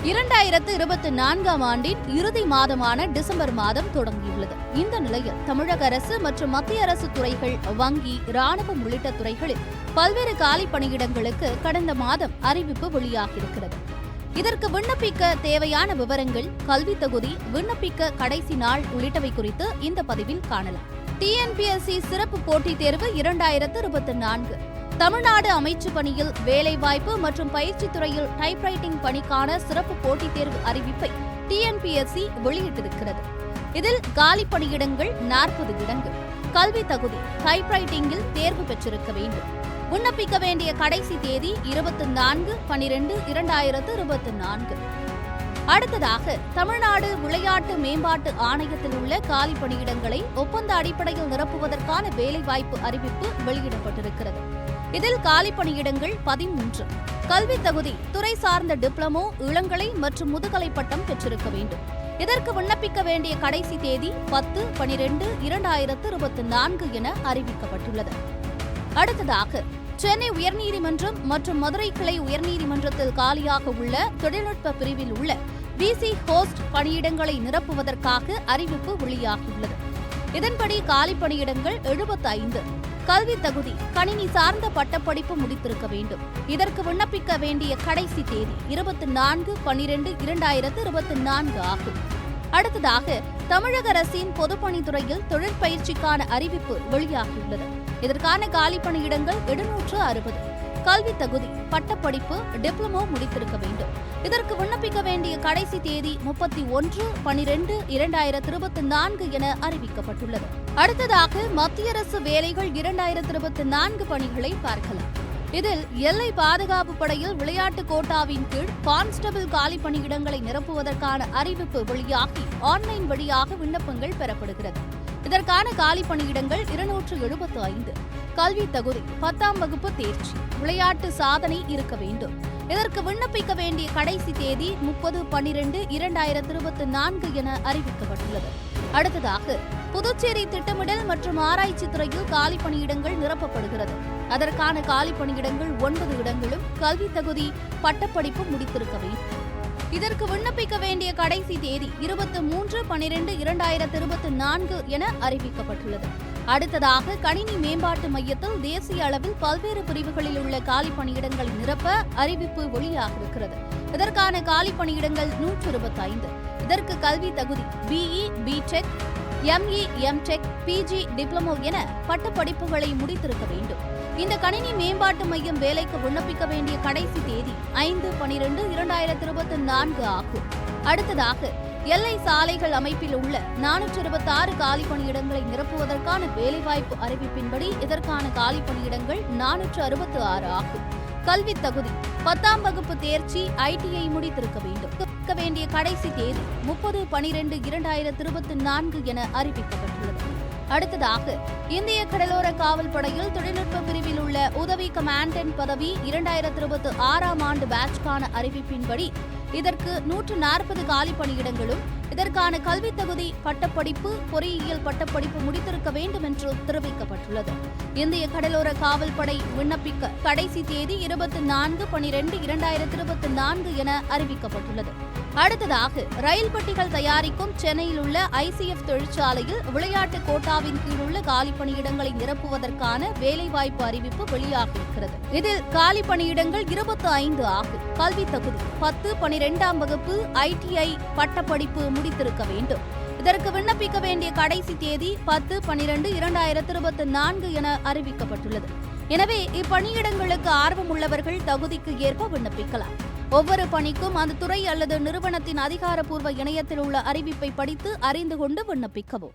2024ஆம் ஆண்டின் இறுதி மாதமான டிசம்பர் மாதம் தொடங்கியுள்ளது. இந்த நிலையில் தமிழக அரசு மற்றும் மத்திய அரசு துறைகள், வங்கி, ராணுவம் உள்ளிட்ட துறைகளில் பல்வேறு காலி பணியிடங்களுக்கு கடந்த மாதம் அறிவிப்பு வெளியாகியிருக்கிறது. இதற்கு விண்ணப்பிக்க தேவையான விவரங்கள், கல்வி தகுதி, விண்ணப்பிக்க கடைசி நாள் உள்ளிட்டவை குறித்து இந்த பதிவில் காணலாம். டிஎன்பிஎஸ்சி சிறப்பு போட்டித் தேர்வு 2024. தமிழ்நாடு அமைச்சு பணியில் வேலைவாய்ப்பு மற்றும் பயிற்சி துறையில் டைப்ரைட்டிங் பணிக்கான சிறப்பு போட்டித் தேர்வு அறிவிப்பை டிஎன்பிஎஸ்சி வெளியிட்டிருக்கிறது. இதில் காலி பணியிடங்கள் 40 இடங்கள். கல்வி தகுதி டைப்ரைட்டிங்கில் தேர்வு பெற்றிருக்க வேண்டும். விண்ணப்பிக்க வேண்டிய கடைசி தேதி 24/12/2024. அடுத்ததாக, தமிழ்நாடு விளையாட்டு மேம்பாட்டு ஆணையத்தில் உள்ள காலி பணியிடங்களை ஒப்பந்த அடிப்படையில் நிரப்புவதற்கான வேலைவாய்ப்பு அறிவிப்பு வெளியிடப்பட்டிருக்கிறது. இதில் காலி பணியிடங்கள் 13. கல்வி தகுதி துறை சார்ந்த டிப்ளமோ, இளங்கலை மற்றும் முதுகலை பட்டம் பெற்றிருக்க வேண்டும். இதற்கு விண்ணப்பிக்க வேண்டிய கடைசி தேதி 10/12/2024 என அறிவிக்கப்பட்டுள்ளது. அடுத்ததாக, சென்னை உயர்நீதிமன்றம் மற்றும் மதுரை கிளை உயர்நீதிமன்றத்தில் காலியாக உள்ள தொழில்நுட்ப பிரிவில் உள்ள பிசி ஹோஸ்ட் பணியிடங்களை நிரப்புவதற்காக அறிவிப்பு வெளியாகியுள்ளது. இதன்படி காலி பணியிடங்கள் 75. கல்வி தகுதி கணினி சார்ந்த பட்டப்படிப்பு முடித்திருக்க வேண்டும். இதற்கு விண்ணப்பிக்க வேண்டிய கடைசி தேதி 24/12/2024 ஆகும். அடுத்ததாக, தமிழக அரசின் பொதுப்பணித்துறையில் தொழிற்பயிற்சிக்கான அறிவிப்பு வெளியாகியுள்ளது. இதற்கான காலி பணியிடங்கள் 760. கல்வி தகுதி பட்டப்படிப்பு, டிப்ளமோ முடித்திருக்க வேண்டும். இதற்கு விண்ணப்பிக்க வேண்டிய கடைசி தேதி 31/12/2024 என அறிவிக்கப்பட்டுள்ளது. அடுத்ததாக, மத்திய அரசு வேலைகள் 2024 பணிகளை பார்க்கலாம். இதில் எல்லை பாதுகாப்பு படையில் விளையாட்டு கோட்டாவின் கீழ் கான்ஸ்டபிள் காலி பணியிடங்களை நிரப்புவதற்கான அறிவிப்பு வெளியாகி ஆன்லைன் வழியாக விண்ணப்பங்கள் பெறப்படுகிறது. இதற்கான காலி பணியிடங்கள் 275. கல்வி தகுதி 10ஆம் வகுப்பு தேர்ச்சி, விளையாட்டு சாதனை இருக்க வேண்டும். இதற்கு விண்ணப்பிக்க வேண்டிய கடைசி தேதி 30/12/2024 என அறிவிக்கப்பட்டுள்ளது. அடுத்ததாக, புதுச்சேரி திட்டமிடல் மற்றும் ஆராய்ச்சி துறையில் காலி பணியிடங்கள் நிரப்பப்படுகிறது. அதற்கான காலி பணியிடங்கள் 9 இடங்களும். கல்வி தகுதி பட்டப்படிப்பு முடித்திருக்க வேண்டும். இதற்கு விண்ணப்பிக்க வேண்டிய கடைசி தேதி 23/12/2024 என அறிவிக்கப்பட்டுள்ளது. அடுத்ததாக, கணினி மேம்பாட்டு மையத்தில் தேசிய அளவில் பல்வேறு பிரிவுகளில் உள்ள காலி பணியிடங்களை நிரப்ப அறிவிப்பு வெளியாகிருக்கிறது. இதற்கான காலி பணியிடங்கள் 125. இதற்கு கல்வி தகுதி BE, BTech, ME, MTech, PG, diploma என பட்டப்படிப்புகளை முடித்திருக்க வேண்டும். இந்த கணினி மேம்பாட்டு மையம் வேலைக்கு விண்ணப்பிக்க வேண்டிய கடைசி தேதி 5/12/2024 ஆகும். அடுத்ததாக, எல்லை சாலைகள் அமைப்பில் உள்ள 426 காலி பணியிடங்களை நிரப்புவதற்கான வேலைவாய்ப்பு அறிவிப்பின்படி இதற்கான காலி பணியிடங்கள் 466 ஆகும். கல்வி தகுதி 10ஆம் வகுப்பு தேர்ச்சி, ஐடிஐ முடித்திருக்க வேண்டும். வேண்டிய கடைசி தேதி 30/12/2024 என அறிவிக்கப்பட்டுள்ளது. அடுத்ததாக, இந்திய கடலோர காவல் படையில் தொழில்நுட்ப பிரிவில் உள்ள உதவி கமாண்டன்ட் பதவி 2026ஆம் ஆண்டு பேட்ச்கான அறிவிப்பின்படி இதற்கு 140 காலி பணியிடங்களும். இதற்கான கல்வி தகுதி பட்டப்படிப்பு, பொறியியல் பட்டப்படிப்பு முடித்திருக்க வேண்டும் என்று தெரிவிக்கப்பட்டுள்ளது. இந்திய கடலோர காவல் படை விண்ணப்பிக்க கடைசி தேதி 24/12/2024 என அறிவிக்கப்பட்டுள்ளது. அடுத்ததாக, ரயில் பெட்டிகள் தயாரிக்கும் சென்னையில் உள்ள ஐசிஎஃப் தொழிற்சாலையில் விளையாட்டு கோட்டாவின் கீழுள்ள காலி பணியிடங்களை நிரப்புவதற்கான வேலைவாய்ப்பு அறிவிப்பு வெளியாகியிருக்கிறது. இதில் காலி பணியிடங்கள் 25 ஆகும். கல்வி தகுதி 10/12ஆம் வகுப்பு ஐடிஐ பட்டப்படிப்பு முடித்திருக்க வேண்டும். இதற்கு விண்ணப்பிக்க வேண்டிய கடைசி தேதி 10/12/2024 என அறிவிக்கப்பட்டுள்ளது. எனவே இப்பணியிடங்களுக்கு ஆர்வம் உள்ளவர்கள் தகுதிக்கு ஏற்ப விண்ணப்பிக்கலாம். ஒவ்வொரு பணிக்கும் அந்த துறை அல்லது நிறுவனத்தின் அதிகாரப்பூர்வ இணையத்தில் உள்ள அறிவிப்பை படித்து அறிந்து கொண்டு விண்ணப்பிக்கவும்.